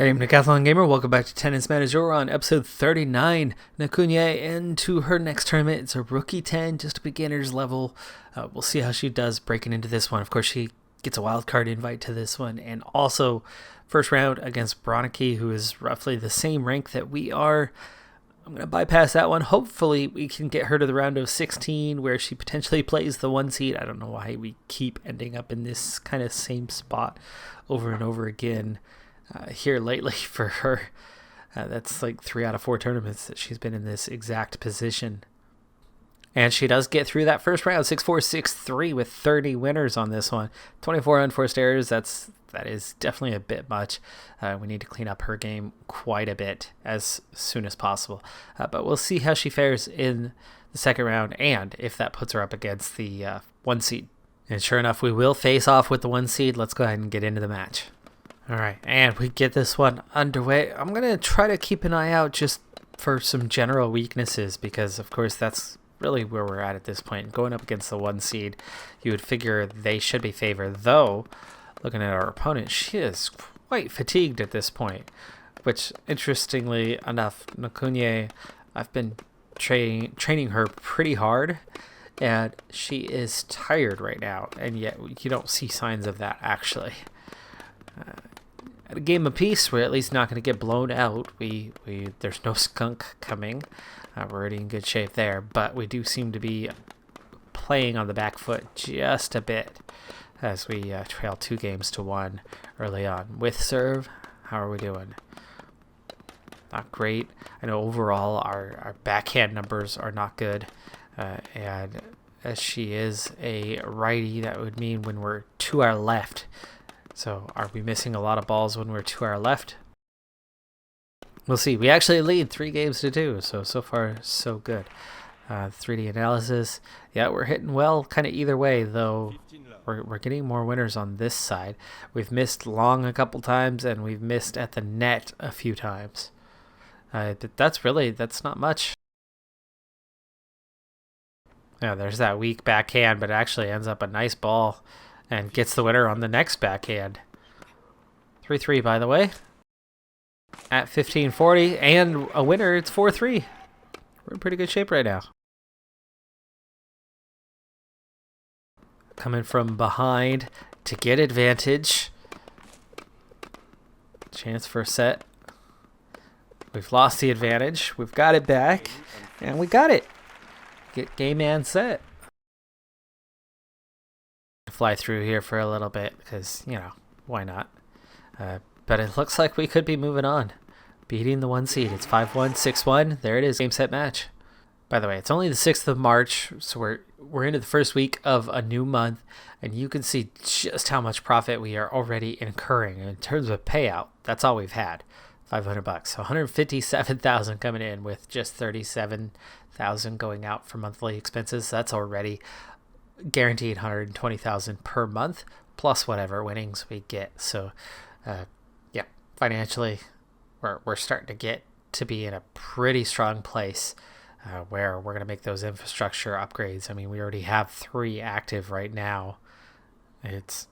Hey, I'm Decathlon Gamer. Welcome back to Tennis Manager. We're on episode 39. Nakunye into her next tournament. It's a rookie 10, just a beginner's level. We'll see how she does breaking into this one. Of course, she gets a wildcard invite to this one. And also, first round against Bronicky, who is roughly the same rank that we are. I'm going to bypass that one. Hopefully, we can get her to the round of 16, where she potentially plays the 1 seed. I don't know why we keep ending up in this kind of same spot over and over again. Here lately for her. That's like 3 out of 4 tournaments that she's been in this exact position. And she does get through that first round, 6-4, 6-3 with 30 winners on this one. 24 unforced errors, that is definitely a bit much. We need to clean up her game quite a bit as soon as possible. But we'll see how she fares in the second round and if that puts her up against the 1 seed. And sure enough, we will face off with the 1 seed. Let's go ahead and get into the match. All right, and we get this one underway. I'm going to try to keep an eye out just for some general weaknesses because, of course, that's really where we're at this point. Going up against the 1 seed, you would figure they should be favored. Though, looking at our opponent, she is quite fatigued at this point, which, interestingly enough, Nakunye, I've been training her pretty hard, and she is tired right now, and yet you don't see signs of that, actually. At a game apiece, we're at least not going to get blown out. There's no skunk coming. We're already in good shape there, but we do seem to be playing on the back foot just a bit as we trail 2-1 early on. With serve, how are we doing? Not great. I know overall our backhand numbers are not good, and as she is a righty, that would mean when we're to our left. So are we missing a lot of balls when we're to our left? We'll see. We actually lead 3-2, so far so good. 3D analysis. Yeah, we're hitting well kind of either way, though we're getting more winners on this side. We've missed long a couple times, and we've missed at the net a few times. But that's not much. Yeah, there's that weak backhand, but it actually ends up a nice ball. And gets the winner on the next backhand. 3-3, by the way. At 15-40. And a winner, it's 4-3. We're in pretty good shape right now. Coming from behind to get advantage. Chance for a set. We've lost the advantage. We've got it back. And we got it. Get game and set. Fly through here for a little bit because, why not? But it looks like we could be moving on. Beating the 1 seed. It's 5-1, 6-1. There it is. Game, set, match. By the way, it's only the 6th of March, so we're into the first week of a new month, and you can see just how much profit we are already incurring. In terms of payout, that's all we've had. $500. So $157,000 coming in with just $37,000 going out for monthly expenses. That's already guaranteed $120,000 per month plus whatever winnings we get. So yeah, financially we're starting to get to be in a pretty strong place where we're going to make those infrastructure upgrades. I mean, we already have 3 active right now. It's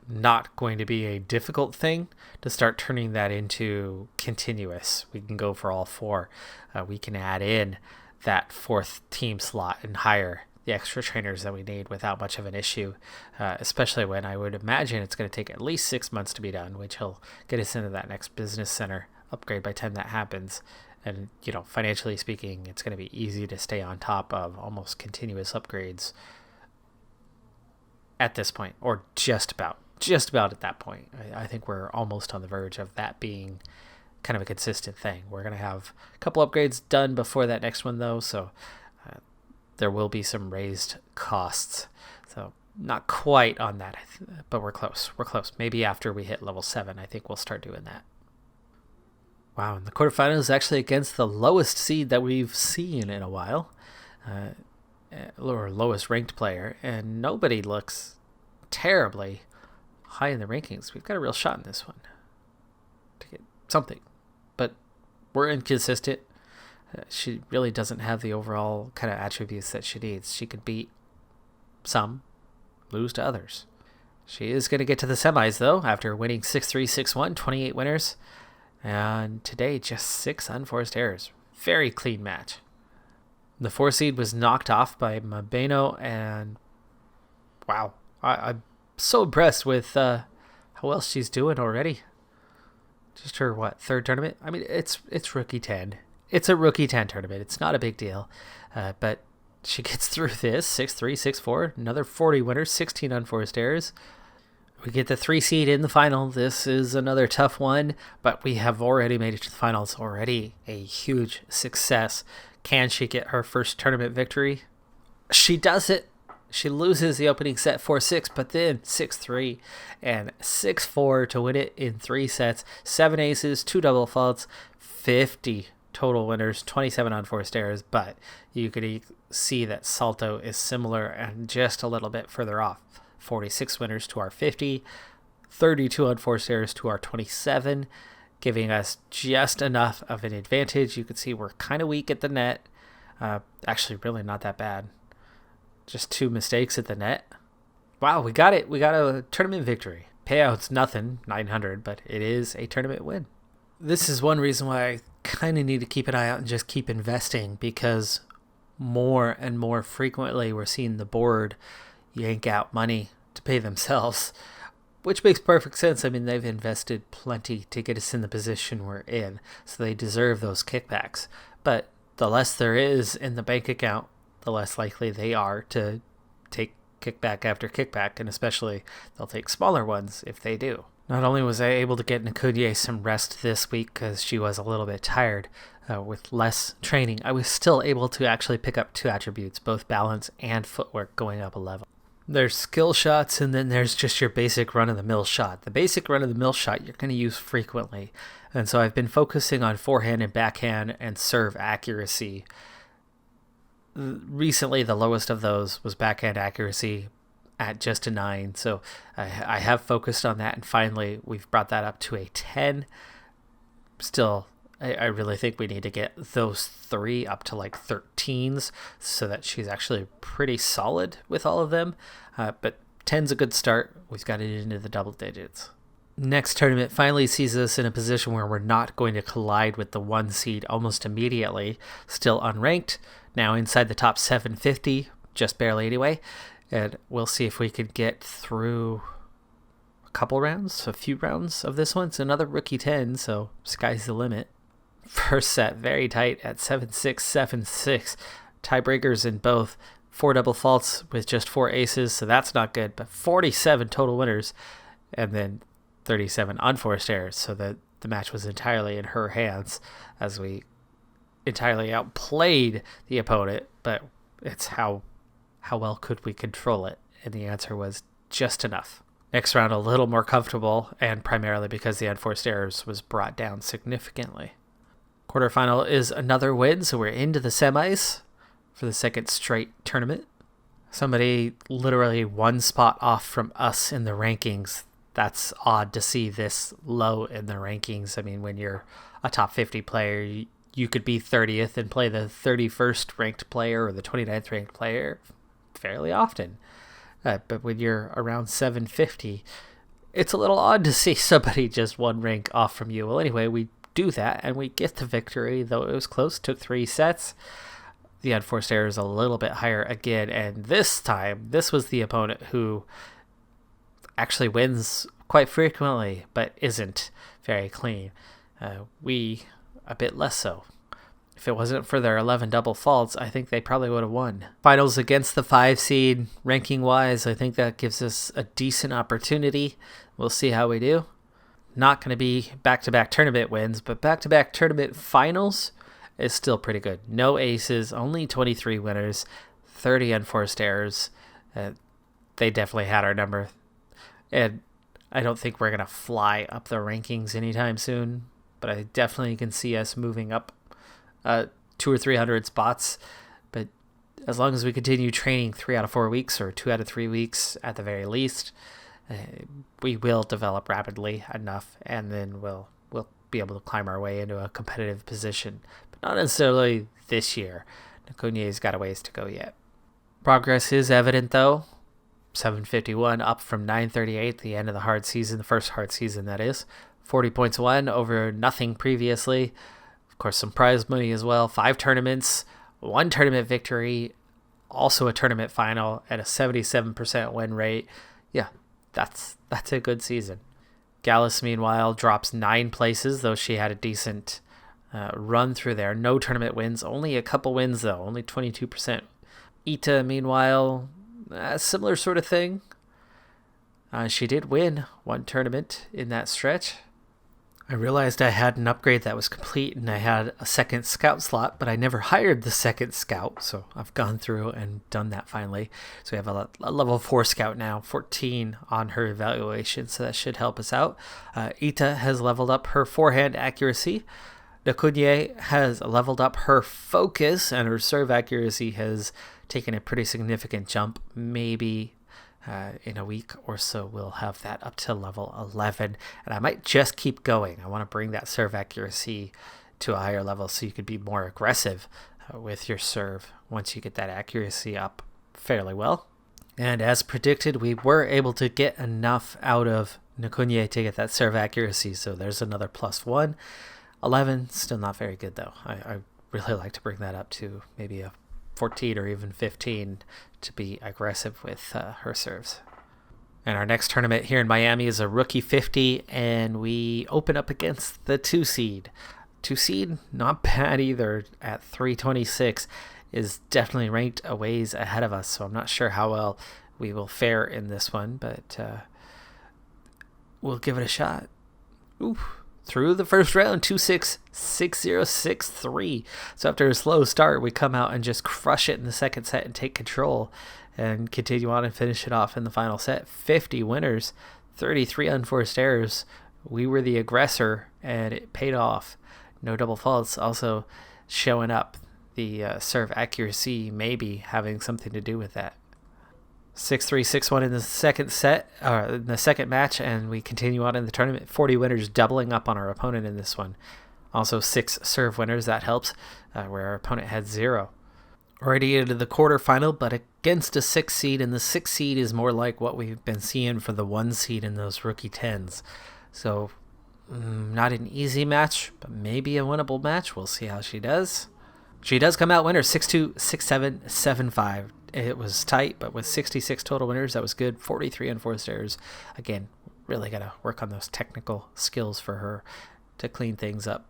not going to be a difficult thing to start turning that into continuous. We can go for all 4. We can add in that 4th team slot and hire the extra trainers that we need without much of an issue, especially when I would imagine it's going to take at least 6 months to be done, which will get us into that next business center upgrade by the time that happens. And, financially speaking, it's going to be easy to stay on top of almost continuous upgrades at this point, or just about at that point. I think we're almost on the verge of that being kind of a consistent thing. We're going to have a couple upgrades done before that next one, though, so there will be some raised costs. So not quite on that, but we're close. Maybe after we hit level 7, I think we'll start doing that. Wow, and the quarterfinals is actually against the lowest seed that we've seen in a while, or lowest ranked player, and nobody looks terribly high in the rankings. We've got a real shot in this one to get something, but we're inconsistent. She really doesn't have the overall kind of attributes that she needs. She could beat some, lose to others. She is going to get to the semis, though, after winning 6-3, 6-1, 28 winners. And today, just 6 unforced errors. Very clean match. The 4 seed was knocked off by Mabeno, and wow, I'm so impressed with how well she's doing already. Just her, third tournament? I mean, it's Rookie 10. It's a Rookie 10 tournament. It's not a big deal. But she gets through this, 6-3, 6-4, another 40 winners, 16 unforced errors. We get the 3 seed in the final. This is another tough one, but we have already made it to the finals. Already a huge success. Can she get her first tournament victory? She does it. She loses the opening set 4-6, but then 6-3 and 6-4 to win it in 3 sets. 7 aces, 2 double faults, 50 total winners, 27 unforced errors, but you could see that Salto is similar and just a little bit further off. 46 winners to our 50, 32 unforced errors to our 27, giving us just enough of an advantage. You can see we're kind of weak at the net. Actually, really not that bad. Just 2 mistakes at the net. Wow, we got it. We got a tournament victory. Payout's nothing, 900, but it is a tournament win. This is one reason why I kind of need to keep an eye out and just keep investing, because more and more frequently we're seeing the board yank out money to pay themselves, which makes perfect sense. I mean, they've invested plenty to get us in the position we're in, so they deserve those kickbacks. But the less there is in the bank account, the less likely they are to take kickback after kickback, and especially they'll take smaller ones if they do. Not only was I able to get Nakunye some rest this week because she was a little bit tired with less training, I was still able to actually pick up 2 attributes, both balance and footwork, going up a level. There's skill shots, and then there's just your basic run-of-the-mill shot. The basic run-of-the-mill shot you're going to use frequently, and so I've been focusing on forehand and backhand and serve accuracy. Recently, the lowest of those was backhand accuracy at just a 9, so I have focused on that, and finally we've brought that up to a 10. Still, I really think we need to get those 3 up to like 13s so that she's actually pretty solid with all of them, but 10's a good start. We've got it into the double digits. Next tournament finally sees us in a position where we're not going to collide with the 1 seed almost immediately. Still unranked, now inside the top 750, just barely anyway, and we'll see if we can get through a few rounds of this one. It's another Rookie 10, so sky's the limit. First set, very tight at 7-6, 7-6. Tiebreakers in both. 4 double faults with just 4 aces, so that's not good, but 47 total winners, and then 37 unforced errors, so that the match was entirely in her hands as we entirely outplayed the opponent, but it's how well could we control it, and the answer was just enough. Next round a little more comfortable, and primarily because the unforced errors was brought down significantly. Quarterfinal is another win, so we're into the semis for the 2nd straight tournament. Somebody literally 1 spot off from us in the rankings. That's odd to see this low in the rankings. I mean, when you're a top 50 player, you could be 30th and play the 31st ranked player or the 29th ranked player fairly often. But when you're around 750, it's a little odd to see somebody just 1 rank off from you. Well, anyway, we do that and we get the victory, though it was close. Took 3 sets. The unforced error is a little bit higher again, and this time, this was the opponent who actually wins quite frequently, but isn't very clean. We, a bit less so. If it wasn't for their 11 double faults, I think they probably would have won. Finals against the 5 seed, ranking-wise, I think that gives us a decent opportunity. We'll see how we do. Not going to be back-to-back tournament wins, but back-to-back tournament finals is still pretty good. No aces, only 23 winners, 30 unforced errors. They definitely had our number. And I don't think we're going to fly up the rankings anytime soon, but I definitely can see us moving up 200 or 300 spots. But as long as we continue training 3 out of 4 weeks or 2 out of 3 weeks at the very least, we will develop rapidly enough, and then we'll be able to climb our way into a competitive position. But not necessarily this year. Nakunye's got a ways to go yet. Progress is evident, though. 751 up from 938 at the end of the hard season, the first hard season that is. 40 points won over nothing previously. Of course, some prize money as well. 5 tournaments, 1 tournament victory, also a tournament final at a 77% win rate. Yeah, that's a good season. Gallus, meanwhile, drops 9 places, though she had a decent run through there. No tournament wins, only a couple wins, though, only 22%. Ita, meanwhile, similar sort of thing. She did win 1 tournament in that stretch. I realized I had an upgrade that was complete and I had a second scout slot, but I never hired the second scout, so I've gone through and done that finally. So we have a level 4 scout now, 14 on her evaluation, so that should help us out. Ita has leveled up her forehand accuracy. Nakunye has leveled up her focus, and her serve accuracy has taken a pretty significant jump. Maybe in a week or so we'll have that up to level 11, and I might just keep going. I want to bring that serve accuracy to a higher level so you could be more aggressive with your serve once you get that accuracy up fairly well. And as predicted, we were able to get enough out of Nakunye to get that serve accuracy, so there's another +1. 11, still not very good though. I really like to bring that up to maybe a 14 or even 15 to be aggressive with her serves. And our next tournament here in Miami is a rookie 50, and we open up against the 2 seed. 2 seed, not bad either, at 326, is definitely ranked a ways ahead of us, so I'm not sure how well we will fare in this one, but we'll give it a shot. Ooh. Through the first round, 2-6, 6-0, 6-3. So after a slow start, we come out and just crush it in the second set and take control and continue on and finish it off in the final set. 50 winners, 33 unforced errors. We were the aggressor, and it paid off. No double faults also showing up. The serve accuracy maybe having something to do with that. 6-3, 6-1 in the second set, in the second match, and we continue on in the tournament. 40 winners, doubling up on our opponent in this one. Also 6 serve winners, that helps, where our opponent had 0. Already into the quarterfinal, but against a 6 seed, and the 6 seed is more like what we've been seeing for the 1 seed in those rookie 10s. So, not an easy match, but maybe a winnable match. We'll see how she does. She does come out winner, 6-2, 6-7, 7-5. It was tight, but with 66 total winners, that was good. 43 unforced errors. Again, really got to work on those technical skills for her to clean things up.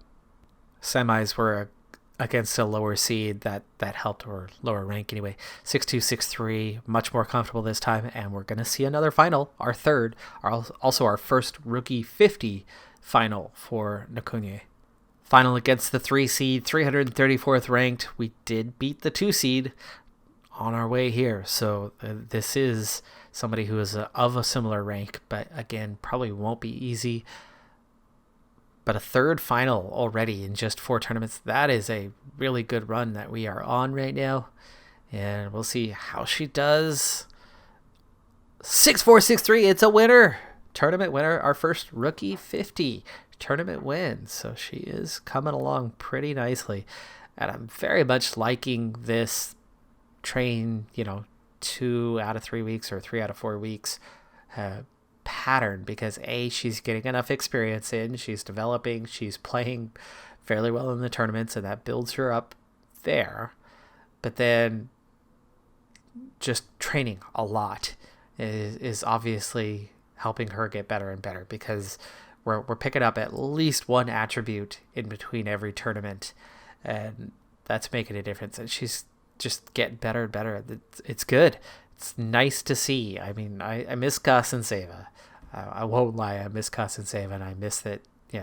Semis were against a lower seed that helped, or lower rank anyway. 6-2, 6-3, much more comfortable this time, and we're going to see another final, our third, also our first rookie 50 final for Nakunye. Final against the 3 seed, 334th ranked. We did beat the 2 seed on our way here, so this is somebody who is of a similar rank, but again, probably won't be easy. But a third final already in just 4 tournaments, that is a really good run that we are on right now, and we'll see how she does. 6-4, 6-3, it's a winner! Tournament winner, our first rookie 50 tournament win, so she is coming along pretty nicely, and I'm very much liking this train, 2 out of 3 weeks or 3 out of 4 weeks pattern, because she's getting enough experience in, she's developing, she's playing fairly well in the tournaments, and that builds her up there. But then just training a lot is obviously helping her get better and better, because we're picking up at least one attribute in between every tournament, and that's making a difference, and she's just getting better and better. It's good. It's nice to see. I mean, I miss Kasanseva. I won't lie, I miss Kasanseva, and I miss that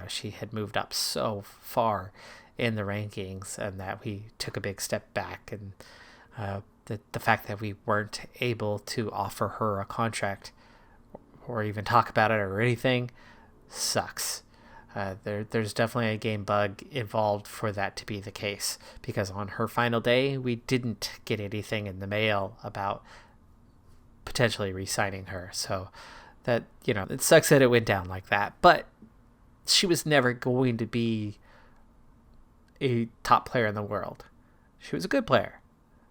she had moved up so far in the rankings, and that we took a big step back, and the fact that we weren't able to offer her a contract or even talk about it or anything sucks. There's definitely a game bug involved for that to be the case, because on her final day, we didn't get anything in the mail about potentially re-signing her. So that, it sucks that it went down like that, but she was never going to be a top player in the world. She was a good player.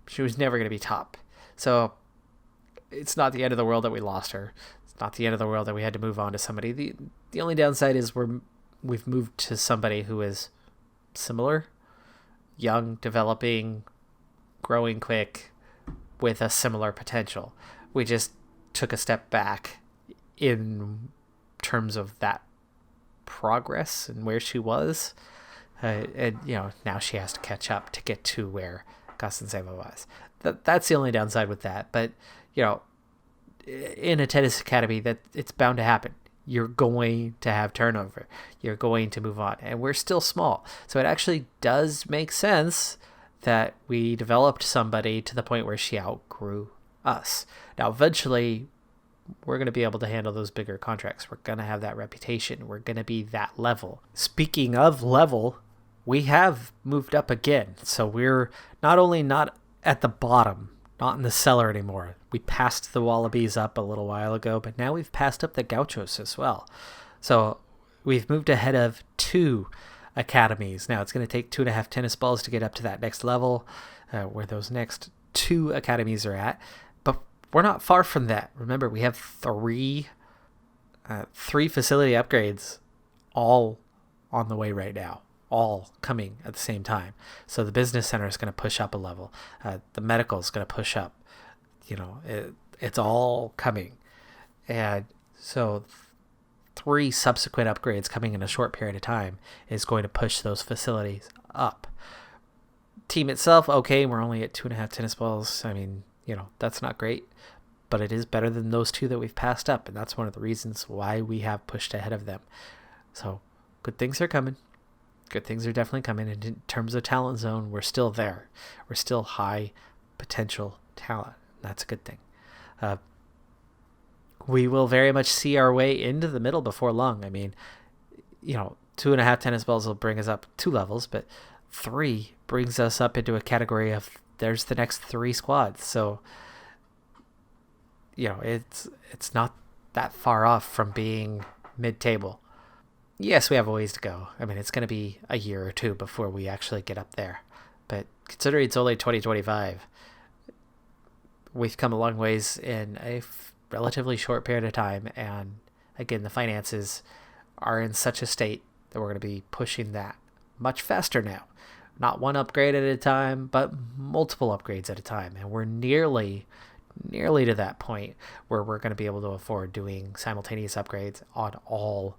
She was never going to be top. So it's not the end of the world that we lost her. not the end of the world that we had to move on to somebody. The only downside is we've moved to somebody who is similar, young, developing, growing quick, with a similar potential. We just took a step back in terms of that progress and where she was. And, now she has to catch up to get to where Kasanseva was. That's the only downside with that. But, in a tennis academy, that it's bound to happen. You're going to have turnover. You're going to move on. And we're still small. So it actually does make sense that we developed somebody to the point where she outgrew us. Now, eventually, we're going to be able to handle those bigger contracts. We're going to have that reputation. We're going to be that level. Speaking of level, we have moved up again. So we're not only not at the bottom, not in the cellar anymore. We passed the Wallabies up a little while ago, but now we've passed up the Gauchos as well. So we've moved ahead of 2 academies. Now it's going to take 2.5 tennis balls to get up to that next level, where those next 2 academies are at. But we're not far from that. Remember, we have 3 facility upgrades all on the way right now, all coming at the same time. So the business center is going to push up a level. The medical is going to push up. It's all coming. And so 3 subsequent upgrades coming in a short period of time is going to push those facilities up. Team itself, okay, we're only at 2.5 tennis balls. I mean, that's not great, but it is better than those 2 that we've passed up. And that's one of the reasons why we have pushed ahead of them. So good things are coming. Good things are definitely coming. And in terms of talent zone, we're still there. We're still high potential talent. That's a good thing. We will very much see our way into the middle before long. I mean, 2.5 tennis balls will bring us up 2 levels, but 3 brings us up into a category of there's the next 3 squads. So, it's not that far off from being mid-table. Yes, we have a ways to go. I mean, it's going to be a year or 2 before we actually get up there. But considering it's only 2025, we've come a long ways in a relatively short period of time. And again, the finances are in such a state that we're going to be pushing that much faster now. Not 1 upgrade at a time, but multiple upgrades at a time. And we're nearly to that point where we're going to be able to afford doing simultaneous upgrades on all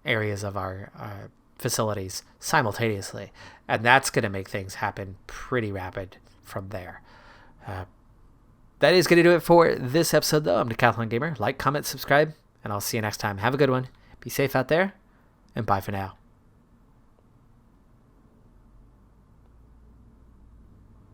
areas of our facilities simultaneously. And that's going to make things happen pretty rapid from there. That is going to do it for this episode, though. I'm Decathlon Gamer. Like, comment, subscribe, and I'll see you next time. Have a good one. Be safe out there, and bye for now.